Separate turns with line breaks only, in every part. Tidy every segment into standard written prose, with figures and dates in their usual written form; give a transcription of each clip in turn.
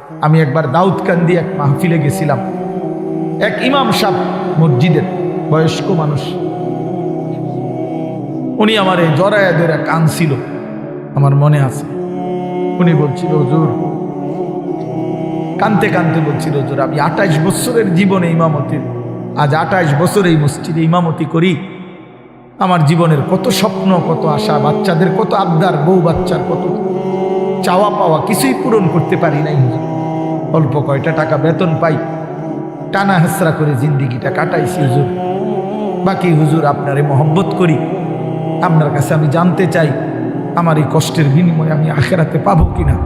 আমি একবার দাউদকান্দি এক মাহফিলে গেছিলাম। এক ইমাম সাহেব মসজিদের বয়স্ক মানুষ, উনি আমার এই জড়ায়া ধরে কাঁদছিল, আমার মনে আছে। উনি বলছিল, হুজুর, কানতে কানতে বলছিল, হুজুর, আমি 28 বছরের জীবনে ইমামতির, আজ 28 বছর এই মসজিদে ইমামতি করি। আমার জীবনের কত স্বপ্ন, কত আশা, বাচ্চাদের কত আবদার, বউ বাচ্চার কত চাওয়া পাওয়া, কিছুই পূরণ করতে পারি নাই হুজুর। অল্প কয়টা টাকা বেতন পাই, টানা হেসরা করে জিন্দিগিটা কাটাইছি হুজুর। বাকি হুজুর আপনারে মহব্বত করি, আপনার কাছে আমি জানতে চাই আমার এই কষ্টের বিনিময়ে আমি আখেরাতে পাবো কিনা।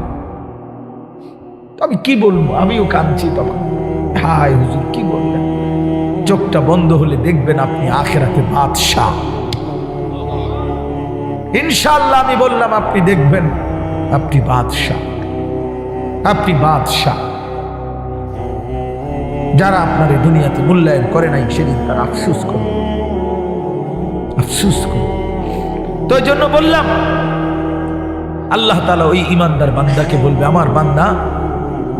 আমি কি বলবো, আমিও কাঁদছি তখন। হায় হুজুর, কি বললেন? চোখটা বন্ধ হলে দেখবেন আপনি আখেরাতে বাদশাহ। ইনশাআল্লাহ আমি বললাম, আপনি দেখবেন আপনি বাদশাহ, আপনি বাদশাহ। যারা আপনার এই দুনিয়াতে মূল্যায়ন করে নাই, সেদিন তারা আফসোস করে, আফসোস করে। তো এই জন্য বললাম, আল্লাহ তাআলা ওই ইমানদার বান্দাকে বলবে, আমার বান্দা,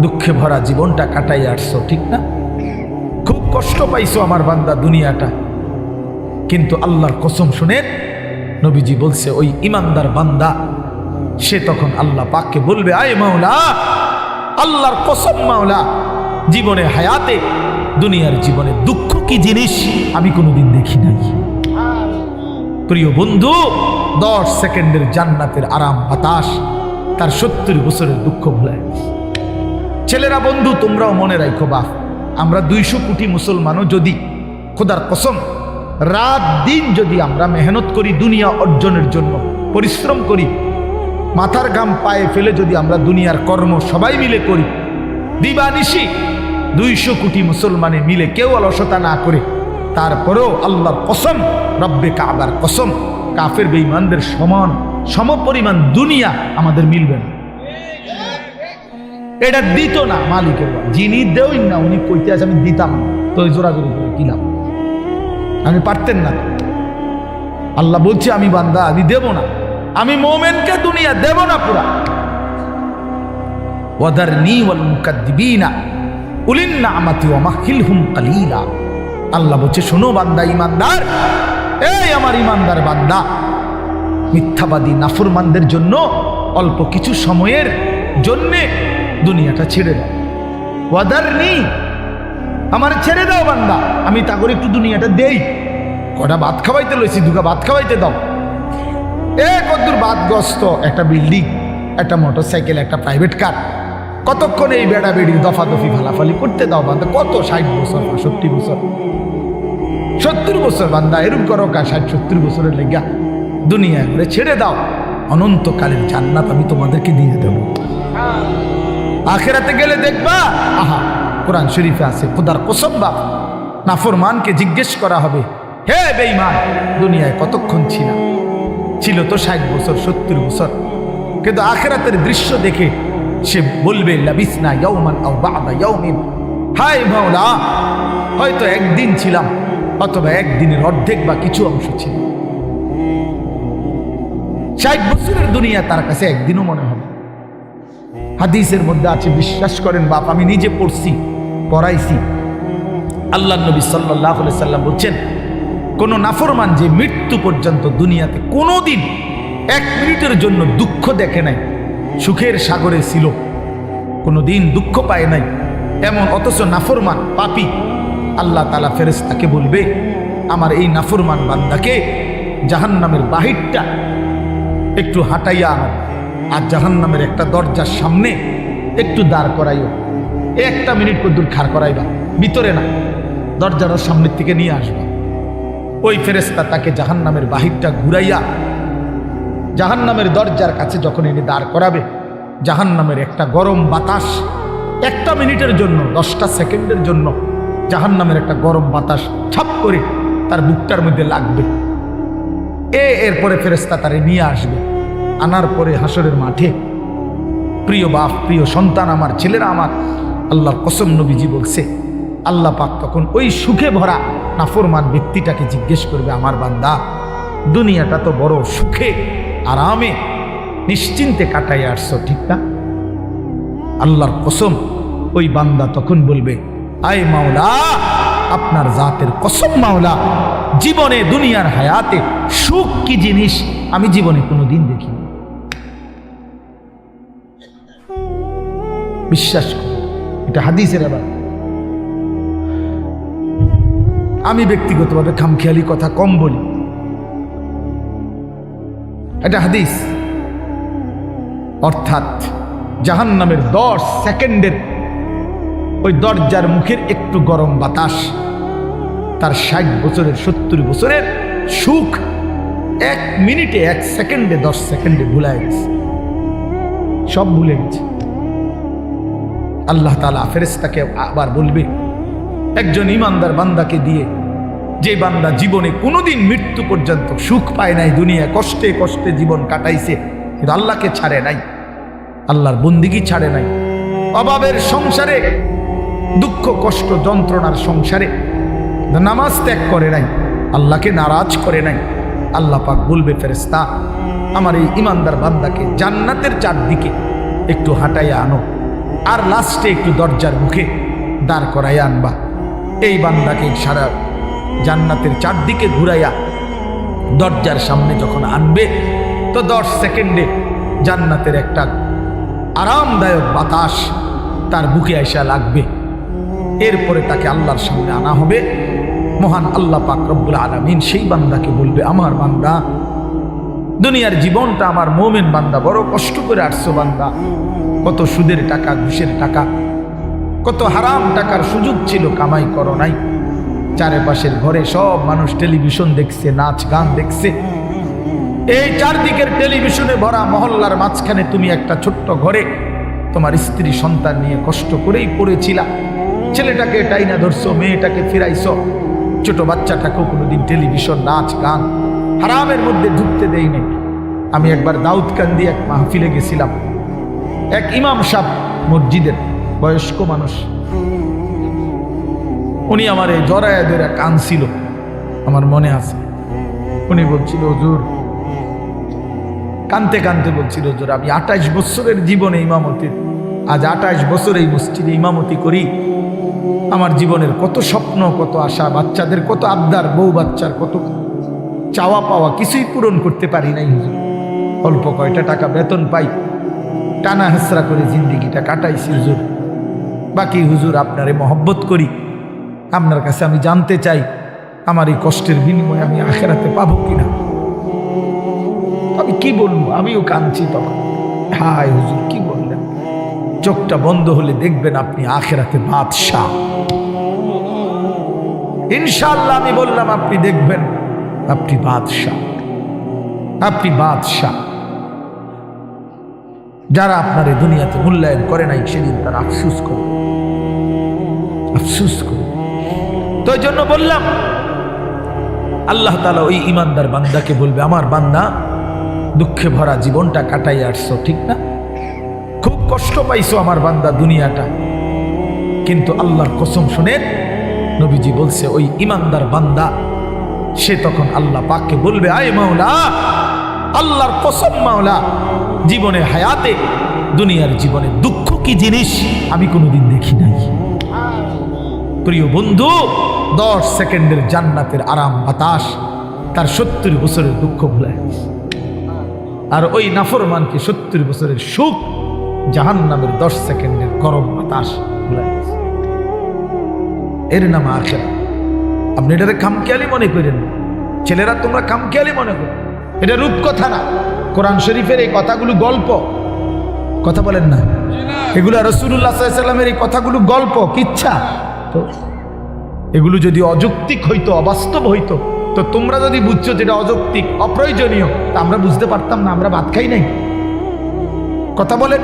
দুঃখে ভরা জীবনটা কাটাই আসছো, ঠিক না? খুব কষ্ট পাইছো আমার বান্দা দুনিয়াটা, কিন্তু আল্লাহর কসম শুনেন, নবীজি বলছে ওই ইমানদার বান্দা সে তখন আল্লাহ পাককে বলবে, আয় মাওলা, আল্লাহর কসম মাওলা, জীবনে হায়াতে, দুনিয়ার জীবনে দুঃখ কি জিনিস আমি কোনোদিন দেখি নাই। প্রিয় বন্ধু, 10 সেকেন্ডের জান্নাতের আরাম বাতাস তার 70 বছরের দুঃখ ভুলায়। ছেলেরা, বন্ধু, তোমরাও মনে রাখো, বাপ, আমরা 200 কোটি মুসলমানও যদি খোদার কসম রাত দিন যদি আমরা মেহনত করি, দুনিয়া অর্জনের জন্য পরিশ্রম করি, মাথার ঘাম পায়ে ফেলে যদি আমরা দুনিয়ার কর্ম সবাই মিলে করি, দিবানিশি 200 কোটি মুসলমানে মিলে কেউ অলসতা না করে, তারপরেও আল্লাহর কসম, রব্বে কাবার কসম, কাফের বেঈমানদের সমান সমপরিমাণ দুনিয়া আমাদের মিলবে না। এটা দিত না মালিকের, যিনি দেওই না উনি কইতে আছে আমি দিতাম না, তো জোরাজোরি করে দিলাম, আমি পারতেন না। আল্লাহ বলছে, আমি বান্দা, আমি দেব না, আমি মোমেনকে দুনিয়া দেব না পুরা। ওয়াদারনি ওয়াল মুকাদ্দিবিনা উলিন নি'মাতি ওয়া মাহিলহুম কালিলা। আল্লাহ বলছে, শোনো বান্দা, ইমানদার, এই আমার ইমানদার বান্দা, মিথ্যাবাদী নাফরমানদের জন্য অল্প কিছু সময়ের জন্যে দুনিয়াটা ছেড়ে দাও। ওয়াদারনি, আমার ছেড়ে দাও বান্দা, আমি তা করে একটু দুনিয়াটা দেই। কটা ভাত খাওয়াইতে লইছি, দুগা ভাত খাওয়াইতে দাও। কতদূর বাদগ্রস্ত একটা বিল্ডিং, একটা মোটরসাইকেল, একটা প্রাইভেট কার, কতক্ষণ এই বেড়া বেড়ি দফাদফি ফালাফালি করতে দাও বান্দা। কত 60 বছর, 65 বছর, 70 বছর বান্দা, এরকম করো কা 60-70 বছরের লেগা দুনিয়া করে ছেড়ে দাও। অনন্তকালের জান্নাত আমি তোমাদেরকে দিয়ে দেব। আখেরাতে গেলে দেখবা, আহা, কোরআন শরীফে আছে, খোদার কসম বাপ, নাফরমানকে জিজ্ঞেস করা হবে, হে বেঈমান, দুনিয়ায় কতক্ষণ ছিল তো 60 বছর, 70 বছর, কিন্তু আখেরাতের দৃশ্য দেখে সে বলবে, লাবিসনা ইয়াওমান আও বা'দা ইয়াওমিন, হায় মাওলা, হয়তো একদিন ছিলাম, অথবা একদিনের অর্ধেক বা কিছু অংশ ছিল। 60 বছরের দুনিয়া তার কাছে একদিনও মনে হবে। হাদিসের মধ্যে আছে, বিশ্বাস করেন বাপ, আমি নিজে পড়ছি, পড়াইছি, আল্লাহর নবী সাল্লাল্লাহু আলাইহি সাল্লাম বলছেন, কোন নাফরমান যে মৃত্যু পর্যন্ত দুনিয়াতে কোনোদিন 1 মিনিটের জন্য দুঃখ দেখে নাই, সুখের সাগরে ছিল, কোনোদিন দুঃখ পায় নাই, এমন অথচ নাফরমান পাপী, আল্লাহ তাআলা ফেরেশতাকে বলবে, আমার এই নাফরমান বান্দাকে জাহান্নামের বাহিরটা একটু হাঁটাইয়া আনো, আর জাহান্নামের একটা দরজার সামনে একটু দাঁড় করাইও। 1 মিনিট কদ্দুর খাড় করাইবা, ভিতরে না, দরজার সামনের থেকে নিয়ে আসবা। ওই ফেরেশতা তাকে জাহান্নামের বাহিরটা ঘুরাইয়া জাহান্নামের দরজার কাছে যখন এনে দাঁড় করাবে, জাহান্নামের একটা গরম বাতাস 1 মিনিটের জন্য, 10টা সেকেন্ডের জন্য জাহান্নামের একটা গরম বাতাস ছাপ করে তার বুকটার মধ্যে লাগবে। এরপরে ফেরেশতা তারে নিয়ে আসবে, আনার পরে হাসরের মাঠে, প্রিয় বাপ, প্রিয় সন্তান আমার, ছেলেরা আমার, আল্লাহর কসম নবীজি বলছে, আল্লাহ পাক তখন ওই সুখে ভরা নাফরমান ব্যক্তিটাকে জিজ্ঞেস করবে, আমার বান্দা, দুনিয়াটা তো বড় সুখে আরামে নিশ্চিন্তে কাটাই আসছো, ঠিক না? আল্লাহর কসম ওই বান্দা তখন বলবে, আয় মাওলা, আপনার জাতের কসম মাওলা, জীবনে দুনিয়ার হায়াতে সুখ কি জিনিস আমি জীবনে কোনোদিন দেখিনি। বিশ্বাস করি, এটা হাদিসের। আবার আমি ব্যক্তিগতভাবে খামখেয়ালি কথা কম বলি, এটা হাদিস। অর্থাৎ জাহান্নামের 10 সেকেন্ডের ওই দরজার মুখের একটু গরম বাতাস তার 60 বছরের 70 বছরের সুখ 1 মিনিটে 1 সেকেন্ডে 10 সেকেন্ডে ভুলে গেছে, সব ভুলে গেছে। আল্লাহ তাআলা ফেরেশতাকে আবার বলবে একজন ইমানদার বান্দাকে দিয়ে, যে বান্দা জীবনে কোনোদিন মৃত্যু পর্যন্ত সুখ পায় নাই, দুনিয়া কষ্টে কষ্টে জীবন কাটাইছে, কিন্তু আল্লাহকে ছাড়ে নাই, আল্লাহর বন্দিগি ছাড়ে নাই, অভাবের সংসারে, দুঃখ কষ্ট যন্ত্রণার সংসারে নামাজ ত্যাগ করে নাই, আল্লাহকে নারাজ করে নাই। আল্লাহ পাক বলবে, ফেরেশতা আমার এই ইমানদার বান্দাকে জান্নাতের চারদিকে একটু হাঁটাইয়া আনো, আর লাস্টে একটু দরজার মুখে দাঁড় করাইয়া আনবা। এই বান্দাকে সারা জান্নাতের চারদিকে ঘুরাইয়া দরজার সামনে যখন আনবে, তো 10 সেকেন্ডে জান্নাতের একটা আরামদায়ক বাতাস তার বুকে আইসা লাগবে। এরপরে তাকে আল্লাহর সামনে আনা হবে। মহান আল্লাহ পাক রব্বুল আলামিন সেই বান্দাকে বলবে, আমার বান্দা, দুনিয়ার জীবনটা আমার মুমিন বান্দা বড় কষ্ট করে আসছো বান্দা, কত সুদের টাকা, ঘুষের টাকা, কত হারাম টাকার সুযোগ ছিল, কামাই করো নাই। চারপাশের ঘরে সব মানুষ টেলিভিশন দেখছে, নাচ গান দেখছে, এই চারদিকের টেলিভিশনে ভরা মহল্লার মাঝখানে তুমি একটা ছোট্ট ঘরে তোমার স্ত্রী সন্তান নিয়ে কষ্ট করেই পড়েছিলা। ছেলেটাকে টাইনা ধরছো, মেয়েটাকে ফিরাইছো, ছোট বাচ্চাটাকেও কোনোদিন টেলিভিশন, নাচ গান, হারামের মধ্যে ঢুকতে দেই নাই। আমি একবার দাউদকান্দি এক মাহফিলে গেছিলাম, এক ইমাম সাহেব মসজিদের বয়স্ক মানুষ, উনি আমার এই জড়ায় ধরে কাঁদছিল, আমার মনে আছে। উনি বলছিল, হুজুর, কানতে কানতে বলছিল, হুজুর আমি 28 বছরের জীবনে ইমামতি, আজ 28 বছর এই মসজিদে ইমামতি করি, আমার জীবনের কত স্বপ্ন, কত আশা, বাচ্চাদের কত আবদার, বউ বাচ্চার কত চাওয়া পাওয়া, কিছুই পূরণ করতে পারি নাই হুজুর। অল্প কয়টা টাকা বেতন পাই, টানা হেসরা করে জিন্দিগিটা কাটাইছি হুজুর। বাকি হুজুর আপনারে মহব্বত করি, আপনার কাছে আমি জানতে চাই আমার এই কষ্টের বিনিময়ে আমি আখেরাতে পাবো কিনা। আমি কি বলবো, আমিও কাঁদছি তখন। হায় হুজুর, কি বললেন? চোখটা বন্ধ হলে দেখবেন আপনি আখেরাতে বাদশাহ। ইনশাআল্লাহ আমি বললাম, আপনি দেখবেন আপনি বাদশাহ, আপনি বাদশাহ। যারা আপনার এই দুনিয়াতে মূল্যায়ন করে নাই, সেদিন তারা আফসুস করে, আফসুস করে। তো এই জন্য বললাম, আল্লাহ তাআলা ওই ইমানদার বান্দাকে বলবে, আমার বান্দা, দুঃখে ভরা জীবনটা কাটাই আসছো, ঠিক না? খুব কষ্ট পাইছো আমার বান্দা দুনিয়াটা, কিন্তু আল্লাহর কসম শুনেন, নবীজি বলছে ওই ইমানদার বান্দা সে তখন আল্লাহ পাককে বলবে, আয় মাওলা, আল্লাহর কসম মাওলা, জীবনে হায়াতে, দুনিয়ার জীবনে দুঃখ কি জিনিস আমি কোনোদিন দেখি নাই। প্রিয় বন্ধু, 10 সেকেন্ডের জান্নাতের আরাম বাতাস তার 70 বছরের দুঃখ ভুলে গেছে। আর ওই নাফরমানকে 70 বছরের সুখ জাহান্নামের 10 সেকেন্ডের গরম বাতাস ভুলে গেছে। এর নাম আখিরাত। আপনি এটাকে খামখেয়ালি মনে করেন, ছেলেরা তোমরা খামখেয়ালি মনে করো, এটা রূপকথা না। কোরআন শরীফের এই কথাগুলো গল্প, কথা বলেন না, এগুলো রাসূলুল্লাহ সাল্লাল্লাহু আলাইহি ওয়াসাল্লামের এই কথাগুলো গল্প, কিচ্ছা। তো এগুলো যদি অযৌক্তিক হইতো, অবাস্তব হইতো, তো তোমরা যদি বুঝছো যেটা অযৌক্তিক, অপ্রয়োজনীয়, তা আমরা বুঝতে পারতাম না, আমরা ভাত খাই নাই। কথা বলেন,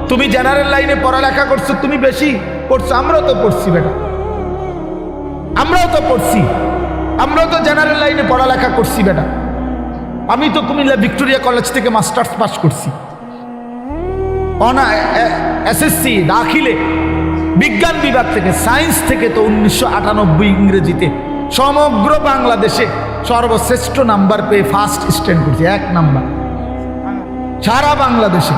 তুমি জেনারেল লাইনে পড়ালেখা করছো, তুমি বেশি পড়ছো, আমরাও তো পড়ছি বেটা, আমরাও তো পড়ছি, আমরাও তো জেনারেল লাইনে পড়ালেখা করছি বেটা। আমি তো কুমিল্লা ভিক্টোরিয়া কলেজ থেকে মাস্টার্স পাস করছি, এসএসসি দাখিলে বিজ্ঞান বিভাগ থেকে, সায়েন্স থেকে তো 1998 ইংরেজিতে সমগ্র বাংলাদেশে সর্বশ্রেষ্ঠ নাম্বার পেয়ে ফার্স্ট স্ট্যান্ড করছি, 1 নাম্বার সারা বাংলাদেশে।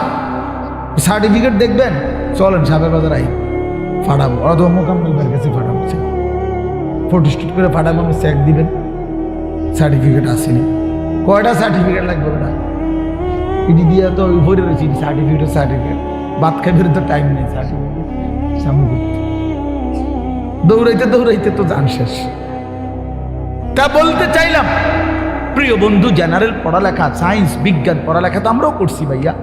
সার্টিফিকেট দেখবেন, চলেন সাবের বাজার আই ফাটাবো, অথবা মোকাম্মেল ভাইয়ের কাছে ফাটাবো, ফটোস্টুট করে ফাটাবো, আমি চেক দিবেন, সার্টিফিকেট আসেনি। কয়টা সার্টিফিকেট লাগবে না, ইডি দিয়ে তো ভরে রয়েছি সার্টিফিকেট, ভাত খাইবে তো টাইম নেই, সার্টিফিকেট সামনে দৌড়াইতে তো জান শেষ। তা বলতে চাইলাম প্রিয় বন্ধু, জেনারেল পড়ালেখা, সায়েন্স, বিজ্ঞান পড়ালেখা তো আমরাও করছি ভাইয়া।